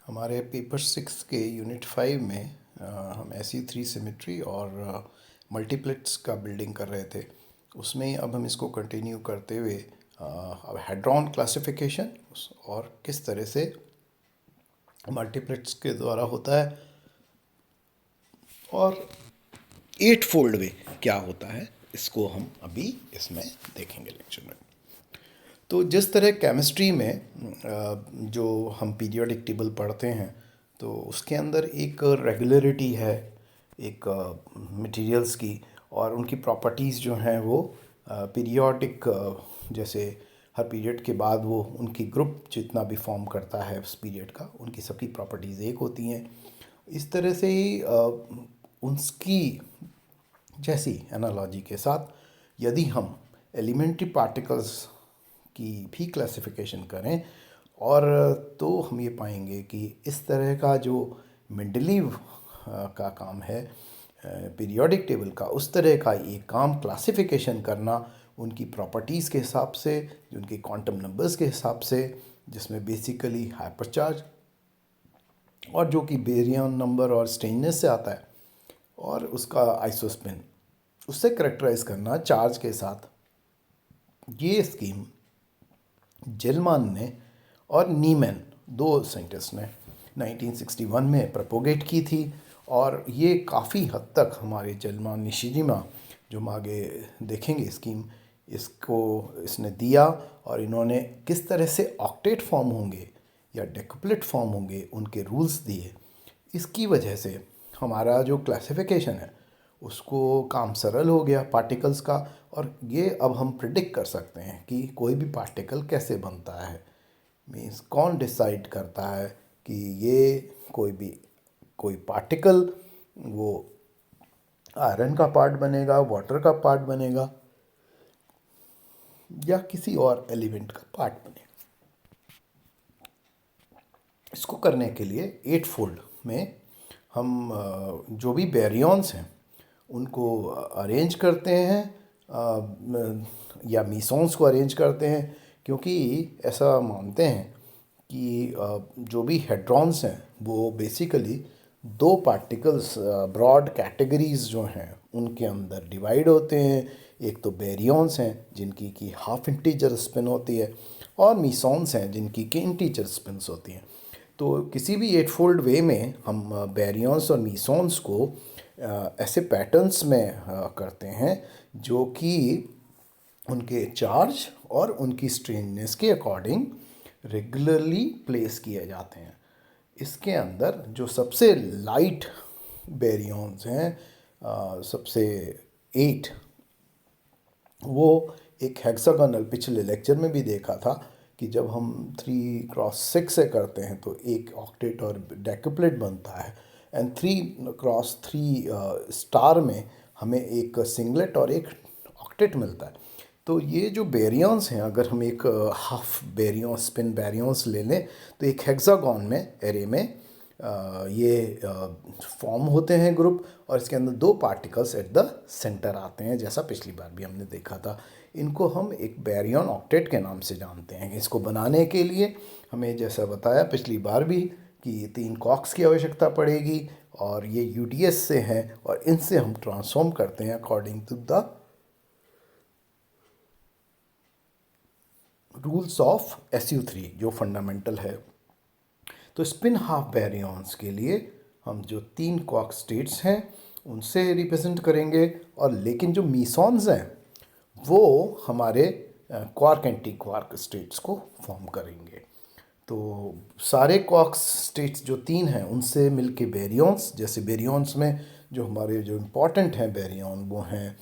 हमारे पेपर 6 के यूनिट 5 में हम SU3 सिमेट्री और मल्टीप्लेट्स का बिल्डिंग कर रहे थे। उसमें अब हम इसको कंटिन्यू करते हुए अब हेड्रॉन क्लासिफिकेशन और किस तरह से मल्टीप्लेट्स के द्वारा होता है और 8 फोल्ड में क्या होता है, इसको हम अभी इसमें देखेंगे लेक्चर में। तो जिस तरह केमिस्ट्री में जो हम पीरियोडिक टेबल पढ़ते हैं तो उसके अंदर एक रेगुलरिटी है, एक मटेरियल्स की, और उनकी प्रॉपर्टीज़ जो हैं वो पीरियोडिक, जैसे हर पीरियड के बाद वो उनकी ग्रुप जितना भी फॉर्म करता है उस पीरियड का, उनकी सबकी प्रॉपर्टीज़ एक होती हैं। इस तरह से ही उसकी जैसी एनालॉजी के साथ यदि हम एलिमेंट्री पार्टिकल्स की भी क्लासिफिकेशन करें और तो हम ये पाएंगे कि इस तरह का जो मेंडलीव का काम है पीरियोडिक टेबल का, उस तरह का ये काम क्लासिफिकेशन करना उनकी प्रॉपर्टीज़ के हिसाब से, उनके क्वांटम नंबर्स के हिसाब से, जिसमें बेसिकली हाइपरचार्ज और जो कि बेरियन नंबर और स्ट्रेननेस से आता है, और उसका आइसोस्पिन, उससे करेक्टराइज करना चार्ज के साथ। ये स्कीम जेलमान ने और नीमैन, दो साइंटिस्ट ने 1961 में प्रपोगेट की थी, और ये काफ़ी हद तक हमारे जेलमान निशिजिमा, जो हम आगे देखेंगे स्कीम, इसको इसने दिया, और इन्होंने किस तरह से ऑक्टेट फॉर्म होंगे या डेकुप्लेट फॉर्म होंगे उनके रूल्स दिए। इसकी वजह से हमारा जो क्लासिफिकेशन है उसको काम सरल हो गया पार्टिकल्स का, और ये अब हम प्रिडिक्ट कर सकते हैं कि कोई भी पार्टिकल कैसे बनता है। मीन्स कौन डिसाइड करता है कि ये कोई पार्टिकल वो आयरन का पार्ट बनेगा, वाटर का पार्ट बनेगा, या किसी और एलिमेंट का पार्ट बनेगा। इसको करने के लिए 8 फोल्ड में हम जो भी बैरियॉन्स हैं उनको अरेंज करते हैं, या मीसॉन्स को अरेंज करते हैं, क्योंकि ऐसा मानते हैं कि जो भी हेड्रॉन्स हैं वो बेसिकली दो पार्टिकल्स, ब्रॉड कैटेगरीज जो हैं उनके अंदर डिवाइड होते हैं। एक तो बैरियॉन्स हैं जिनकी कि हाफ इंटीजर स्पिन होती है, और मीसॉन्स हैं जिनकी कि इंटीजर स्पिन्स होती हैं। तो किसी भी 8 फोल्ड वे में हम बैरियॉन्स और मीसॉन्स को ऐसे पैटर्न्स में करते हैं जो कि उनके चार्ज और उनकी स्ट्रेननेस के अकॉर्डिंग रेगुलरली प्लेस किए जाते हैं। इसके अंदर जो सबसे लाइट बैरियॉन्स हैं, सबसे 8, वो एक हेक्सागोनल, पिछले लेक्चर में भी देखा था कि जब हम 3x6 से करते हैं तो एक ऑक्टेट और डेक्युप्लेट बनता है, एंड 3x3 स्टार में हमें एक सिंगलेट और एक ऑक्टेट मिलता है। तो ये जो बैरियॉन्स हैं, अगर हम एक हाफ बैरियॉन स्पिन बैरियॉन्स ले लें तो एक हेक्सागोन में एरे में ये फॉर्म होते हैं ग्रुप, और इसके अंदर दो पार्टिकल्स एट द सेंटर आते हैं, जैसा पिछली बार भी हमने देखा था। इनको हम एक बैरियन ऑक्टेट के नाम से जानते हैं। इसको बनाने के लिए हमें, जैसा बताया पिछली बार भी, कि 3 कॉक्स की आवश्यकता पड़ेगी, और ये यूडीएस से हैं, और इनसे हम ट्रांसफॉर्म करते हैं according to the rules of SU3 जो फंडामेंटल है। तो स्पिन हाफ बैरियॉन्स के लिए हम जो 3 क्वार्क स्टेट्स हैं उनसे रिप्रेजेंट करेंगे, और लेकिन जो मीसॉन्स हैं वो हमारे क्वार्क एंटी क्वार्क स्टेट्स को फॉर्म करेंगे। तो सारे क्वार्क स्टेट्स जो 3 हैं उनसे मिलके बैरियॉन्स, जैसे बैरियॉन्स में जो हमारे जो इम्पॉर्टेंट हैं बैरियॉन, वो हैं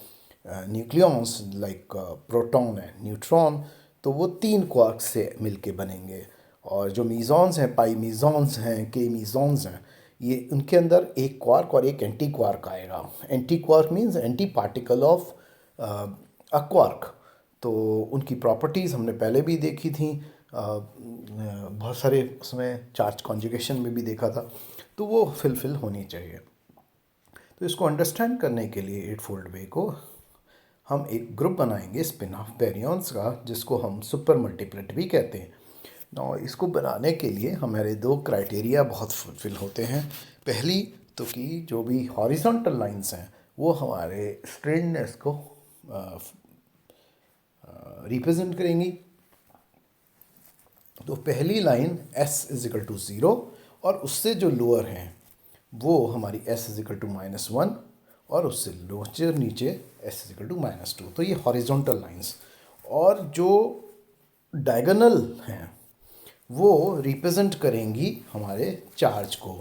nucleons, like proton and neutron. तो वो 3 क्वार्क से मिलके बनेंगे। और जो मीज़ॉन्स हैं, पाई मीज़ॉन्स हैं, के मीज़ॉन्स हैं, ये उनके अंदर एक क्वार्क और एक एंटी क्वार्क आएगा। Anti quark means anti particle of a quark. तो उनकी प्रॉपर्टीज़ हमने पहले भी देखी थी, बहुत सारे उसमें चार्ज कॉन्जुगेशन में भी देखा था, तो वो फिल होनी चाहिए। तो इसको अंडरस्टैंड करने के लिए 8 फोल्ड वे को हम एक ग्रुप बनाएंगे स्पिन ऑफ बैरियॉन्स का, जिसको हम सुपर मल्टीप्लेट भी कहते हैं। ना इसको बनाने के लिए हमारे दो क्राइटेरिया बहुत फुलफिल होते हैं। पहली तो कि जो भी हॉरिजॉन्टल लाइंस हैं वो हमारे स्ट्रेननेस को रिप्रेजेंट करेंगी। तो पहली line s is equal to zero और उससे जो लोअर हैं वो हमारी s इज इक्वल टू -1 और उससे लोअर नीचे s इज इक्वल टू -2। तो ये हॉरिजॉन्टल लाइंस। और जो डायगोनल हैं वो रिप्रेजेंट करेंगी हमारे चार्ज को।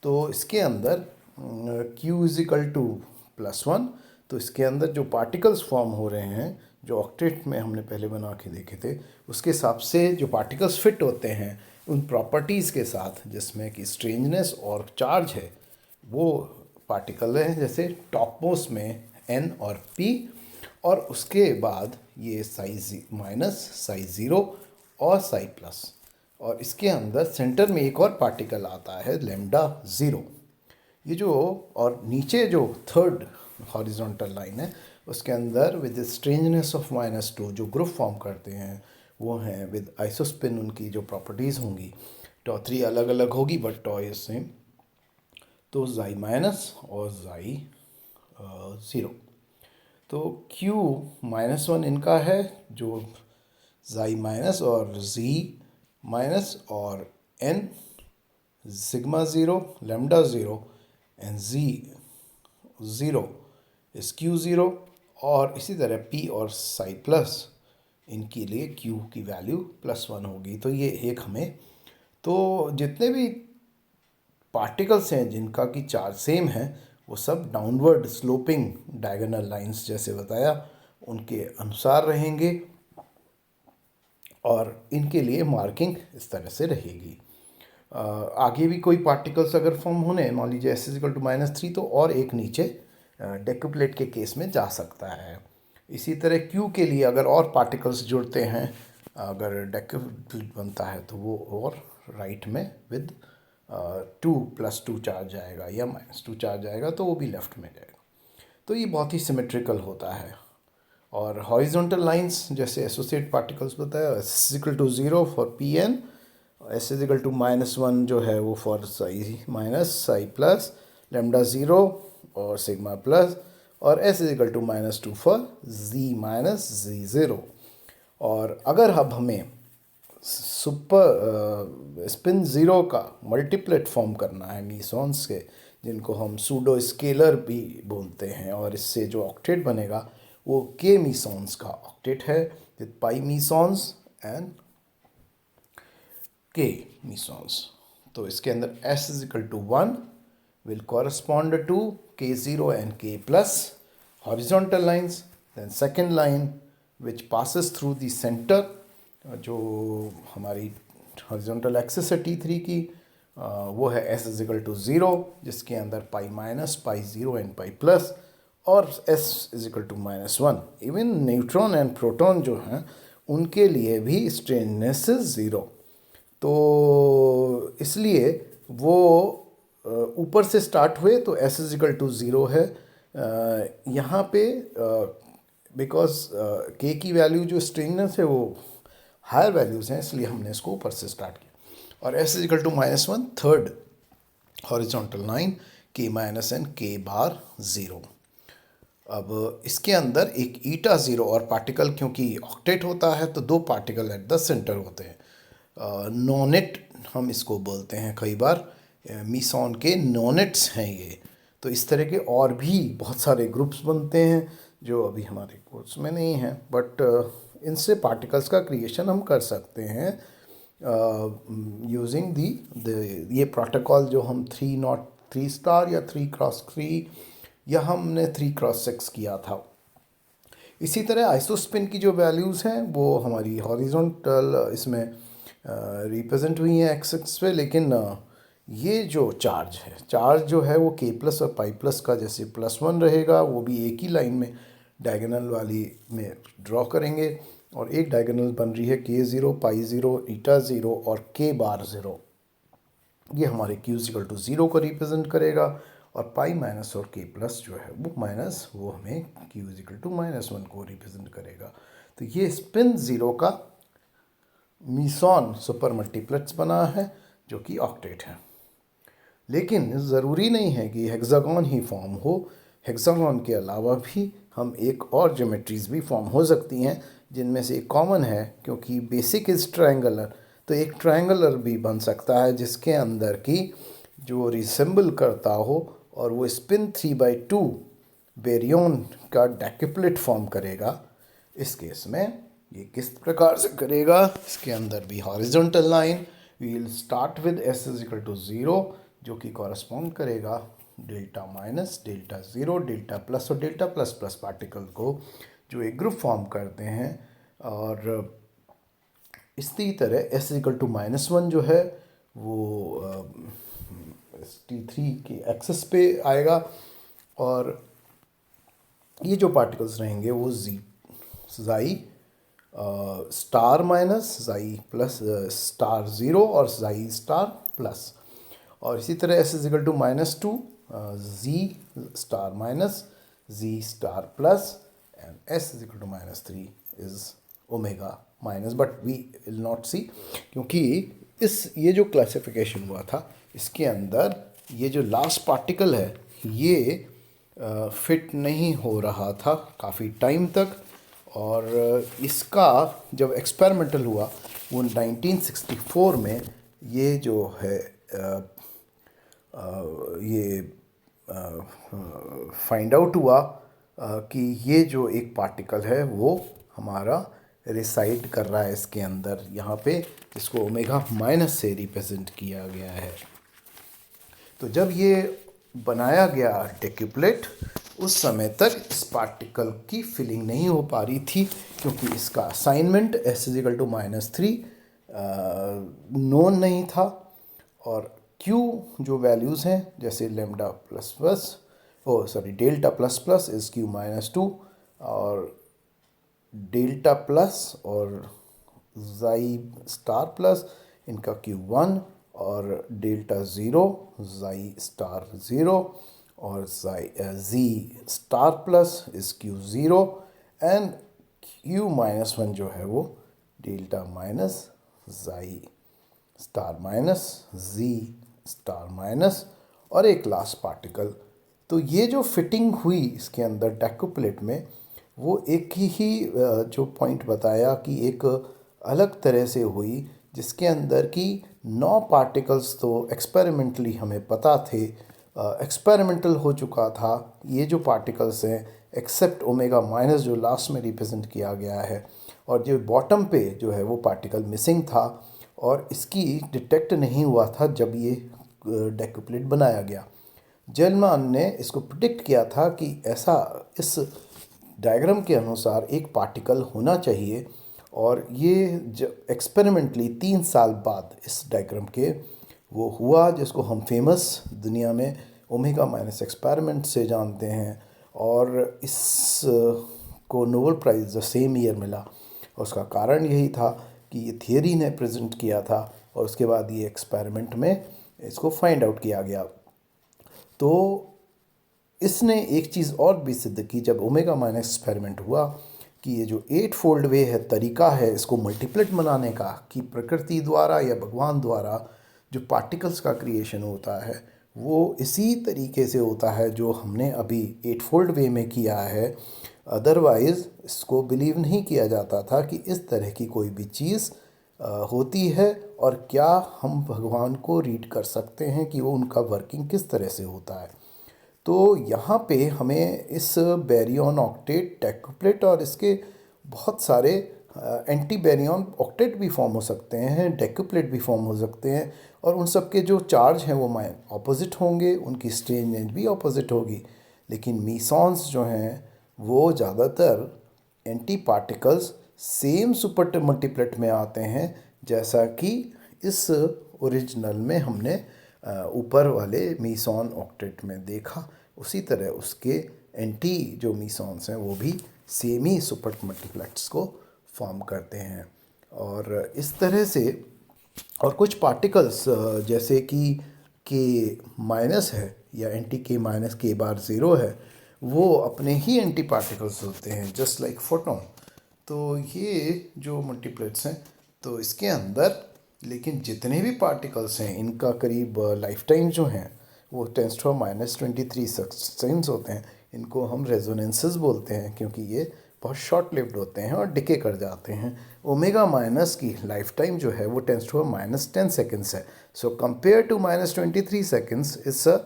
तो इसके अंदर q इज इक्वल टू +1। तो इसके अंदर जो पार्टिकल्स फॉर्म हो रहे हैं जो ऑक्टेट में हमने पहले बना के देखे थे उसके हिसाब से जो पार्टिकल्स फिट होते हैं उन प्रॉपर्टीज़ के साथ जिसमें कि स्ट्रेंजनेस और चार्ज है वो पार्टिकल हैं जैसे टॉप मोस्ट में n और p और उसके बाद ये साइज माइनस साइज ज़ीरो और साइज प्लस और इसके अंदर सेंटर में एक और पार्टिकल आता है लेमडा ज़ीरो। ये जो और नीचे जो थर्ड हॉरिजॉन्टल लाइन है उसके अंदर विद स्ट्रेंजनेस ऑफ -2 जो ग्रुप फॉर्म करते हैं वो हैं विद आइसोस्पिन। उनकी जो प्रॉपर्टीज़ होंगी टॉ 3 अलग अलग होगी बट टॉ इज सेम। तो जाई माइनस और जाई ज़ीरो। तो Q -1 इनका है जो जाई माइनस और Z माइनस और N sigma zero lambda zero and Z zero इस Q ज़ीरो। और इसी तरह P और साई प्लस इनके लिए Q की वैल्यू +1 होगी। तो ये एक हमें तो जितने भी पार्टिकल्स हैं जिनका की चार्ज सेम है वो सब डाउनवर्ड स्लोपिंग डायगोनल लाइंस जैसे बताया उनके अनुसार रहेंगे और इनके लिए मार्किंग इस तरह से रहेगी। आगे भी कोई पार्टिकल्स अगर फॉर्म होने मान लीजिए s इज इक्वल टू -3 तो और एक नीचे डेक्यूप्लेट के केस में जा सकता है। इसी तरह Q के लिए अगर और पार्टिकल्स जुड़ते हैं अगर डेक्यूप्लेट बनता है तो वो और राइट में विद 2 + 2 चार्ज आएगा या -2 चार्ज आएगा तो वो भी लेफ्ट में जाएगा। तो ये बहुत ही सिमेट्रिकल होता है। और हॉरिजॉन्टल लाइंस जैसे एसोसिएट पार्टिकल्स बताया s is equal to zero for Pn, s is equal to -1 जो है वो for psi minus psi plus lambda zero और सिग्मा प्लस और s is equal to -2 for z minus z zero. और अगर अब हमें सुपर स्पिन ज़ीरो का मल्टीप्लेट फॉर्म करना है मीसॉन्स के जिनको हम सूडो स्केलर भी बोलते हैं और इससे जो ऑक्टेट बनेगा वो के मीसॉन्स का ऑक्टेट है विद पाई मीसॉन्स एंड के मीसॉन्स। तो इसके अंदर s is equal to 1 will correspond to k0 and k plus horizontal lines. Then second line which passes through the center जो हमारी हॉरिजॉन्टल एक्सिस है T3 की वो है s is equal to zero जिसके अंदर pi minus pi zero and pi plus और s is equal to -1। Even neutron and proton जो हैं उनके लिए भी स्ट्रेननेस ज़ीरो। तो इसलिए वो ऊपर से स्टार्ट हुए तो s is equal to zero है। यहाँ पे बिकॉज k की वैल्यू जो स्ट्रेननेस है वो हायर वैल्यूज़ हैं इसलिए हमने इसको ऊपर से स्टार्ट किया। और s is equal to -1 third horizontal line k minus and K bar zero. अब इसके अंदर एक ईटा ज़ीरो और पार्टिकल क्योंकि ऑक्टेट होता है तो दो पार्टिकल एट द सेंटर होते हैं। नॉनेट हम इसको बोलते हैं कई बार मीसॉन के नॉनेट्स हैं ये। तो इस तरह के और भी बहुत सारे ग्रुप्स बनते हैं जो अभी हमारे कोर्स में नहीं हैं बट इनसे पार्टिकल्स का क्रिएशन हम कर सकते हैं यूजिंग दी ये प्रोटोकॉल जो हम 3 स्टार या 3x3 या हमने 3x6 किया था। इसी तरह आइसोस्पिन की जो वैल्यूज़ हैं वो हमारी हॉरिजॉन्टल इसमें रिप्रेजेंट हुई हैं एक्सिस पे लेकिन ये जो चार्ज है चार्ज जो है वो k प्लस और पाई प्लस का जैसे +1 रहेगा वो भी एक ही लाइन में डायगोनल वाली में ड्रॉ करेंगे और एक डायगोनल बन रही है k0 पाई ज़ीरो ईटा ज़ीरो और k बार ज़ीरो। ये हमारे q इक्वल टू ज़ीरो को रिप्रेजेंट करेगा और पाई माइनस और k प्लस जो है वो माइनस वो हमें q इक्वल टू -1 को रिप्रेजेंट करेगा। तो ये स्पिन ज़ीरो का मीसॉन सुपर मल्टीप्लेक्स बना है जो कि ऑक्टेट है। लेकिन ज़रूरी नहीं है कि हेक्सागोन ही फॉर्म हो, हेक्सागोन के अलावा भी हम एक और ज्योमेट्रीज भी फॉर्म हो सकती हैं, जिनमें से एक कॉमन है क्योंकि बेसिक इज़ ट्रायंगुलर, तो एक ट्रायंगुलर भी बन सकता है जिसके अंदर की जो रिसेंबल करता हो और वो स्पिन 3/2 बेरियन का डेक्युप्लेट फॉर्म करेगा। इस केस में ये किस प्रकार से करेगा, इसके अंदर भी horizontal line, we will start with s is equal to 0 जो कि कॉरस्पॉन्ड करेगा delta minus, delta zero, delta plus और डेल्टा प्लस प्लस पार्टिकल को जो एक ग्रुप फॉर्म करते हैं। और इसी तरह s इक्वल टू -1 जो है वो T3 के एक्सेस पे आएगा और ये जो पार्टिकल्स रहेंगे वो xi star minus, xi plus star zero और ज़ाई स्टार प्लस। और इसी तरह s is equal to -2 g star minus, g star plus and s is equal to -3 is omega minus, but we will not see क्योंकि ये जो classification हुआ था इसके अंदर ये जो लास्ट पार्टिकल है ये फिट नहीं हो रहा था काफ़ी टाइम तक। और इसका जब एक्सपेरिमेंटल हुआ वो 1964 में ये जो है ये फाइंड आउट हुआ कि ये जो एक पार्टिकल है वो हमारा रिसाइड कर रहा है इसके अंदर, यहाँ पे इसको ओमेगा माइनस से रिप्रेजेंट किया गया है। तो जब ये बनाया गया डेक्युप्लेट उस समय तक इस पार्टिकल की फिलिंग नहीं हो पा रही थी क्योंकि इसका assignment s is equal to -3 known नहीं था और q जो वैल्यूज़ हैं जैसे lambda plus plus delta plus plus is q -2 और डेल्टा प्लस और ज़ाई स्टार प्लस इनका Q1 और delta zero xi star zero और g star plus is Q0 and Q-1 जो है वो delta minus xi star minus g star minus और एक लास्ट पार्टिकल। तो ये जो फिटिंग हुई इसके अंदर डेक्युप्लेट में वो एक ही जो पॉइंट बताया कि एक अलग तरह से हुई जिसके अंदर की 9 पार्टिकल्स तो एक्सपेरिमेंटली हमें पता थे, एक्सपेरिमेंटल हो चुका था ये जो पार्टिकल्स हैं एक्सेप्ट ओमेगा माइनस जो लास्ट में रिप्रेजेंट किया गया है, और जो बॉटम पे जो है वो पार्टिकल मिसिंग था और इसकी डिटेक्ट नहीं हुआ था जब ये डेक्युप्लेट बनाया गया। जेलमान ने इसको प्रिडिक्ट किया था कि ऐसा इस डायग्राम के अनुसार एक पार्टिकल होना चाहिए और ये जब एक्सपेरिमेंटली 3 साल बाद इस डायग्राम के वो हुआ जिसको हम फेमस दुनिया में ओमेगा माइनस एक्सपेरिमेंट से जानते हैं और इस को Nobel prize the same year मिला। और उसका कारण यही था कि ये थियरी ने प्रेजेंट किया था और उसके बाद ये एक्सपेरिमेंट में इसको फाइंड आउट किया गया। तो इसने एक चीज़ और भी सिद्ध की जब ओमेगा माइनस एक्सपेरिमेंट हुआ कि ये जो 8 फोल्ड वे है तरीका है इसको मल्टीप्लेट बनाने का, कि प्रकृति द्वारा या भगवान द्वारा जो पार्टिकल्स का क्रिएशन होता है वो इसी तरीके से होता है जो हमने अभी 8 फोल्ड वे में किया है। अदरवाइज़ इसको बिलीव नहीं किया जाता था कि इस तरह की कोई भी चीज़ होती है और क्या हम भगवान को रीड कर सकते हैं कि वो उनका वर्किंग किस तरह से होता है। तो यहाँ पे हमें इस बैरियन ऑक्टेट डेक्युप्लेट और इसके बहुत सारे एंटी बैरियन ऑक्टेट भी फॉर्म हो सकते हैं, डेक्युप्लेट भी फॉर्म हो सकते हैं और उन सब के जो चार्ज हैं वो ऑपोजिट होंगे, उनकी स्ट्रेन रेंज भी ऑपोजिट होगी। लेकिन मीसॉन्स जो हैं वो ज़्यादातर anti particles same super multiplet में आते हैं जैसा कि इस ओरिजिनल में हमने ऊपर वाले मीसॉन ऑक्टेट में देखा। उसी तरह उसके एंटी जो मीसॉन्स हैं वो भी सेम ही सुपर मल्टीप्लेक्स को फॉर्म करते हैं। और इस तरह से और कुछ पार्टिकल्स जैसे कि के माइनस है या एंटी के माइनस के बार ज़ीरो है वो अपने ही एंटी पार्टिकल्स होते हैं जस्ट लाइक फोटोन। तो ये जो मल्टीप्लेट्स हैं तो इसके अंदर लेकिन जितने भी पार्टिकल्स हैं इनका करीब लाइफ टाइम जो हैं वो 10⁻³ सेकंड्स होते हैं। इनको हम रेजोनेंसेस बोलते हैं क्योंकि ये बहुत शॉर्ट लिव्ड होते हैं और डिके कर जाते हैं। ओमेगा माइनस की लाइफ टाइम जो है वो 10⁻10 सेकंड्स है। So compare to -23 seconds it's a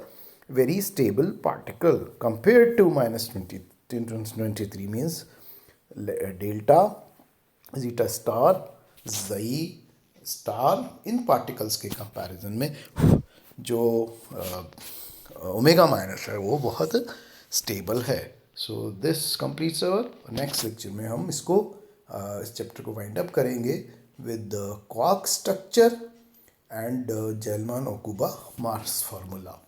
very stable particle compared to -23 means delta zeta star xi star इन पार्टिकल्स के कंपैरिजन में जो ओमेगा माइनस है वो बहुत स्टेबल है। So this completes our next lecture में हम इसको इस चैप्टर को वाइंड अप करेंगे with quark structure and Gell Mann Okubo mass formula.